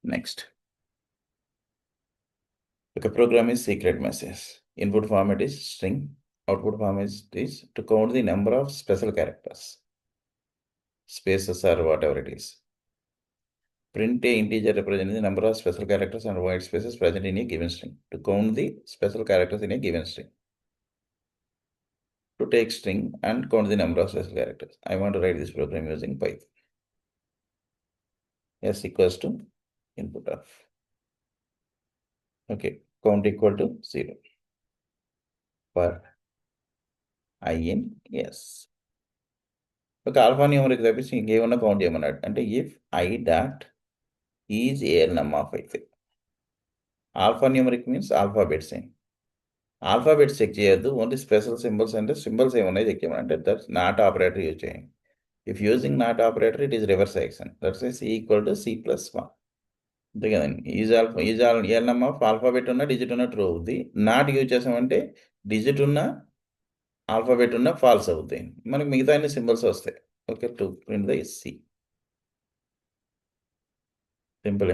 Next. Okay, program is secret message. Input format is string. Output format is to count the number of special characters, spaces or whatever it is. Print a integer representing the number of special characters and white spaces present in a given string. To count the special characters in a given string. To take string and count the number of special characters. I want to write this program using Python. S equals to input of. Okay, count equal to 0 for I in S. Okay, alpha numeric తప్పించి ఇంకేమన్నా count చేయమన్నాడు అంటే if I dot is ALNM of అయితే alpha numeric means alphabets alphabets check చేయొద్దు only special symbols అంటే symbols ఏమన్నాయి check చేయమని అంటే దట్స్ నాట్ ఆపరేటర్ యూజ్ చేయండి if using not operator it is reverse action that's C equal to C+1 అంతే కదండి is ALNM of alphabet ఉన్న digit ఉన్న ట్రూ అవుద్ది నాట్ యూజ్ చేసామంటే డిజిట్ ఉన్న ఆల్ఫాబెట్ ఉన్న ఫాల్స్ అవుతాయి మనకి మిగతా అన్ని సింబల్స్ వస్తాయి okay to print the C simple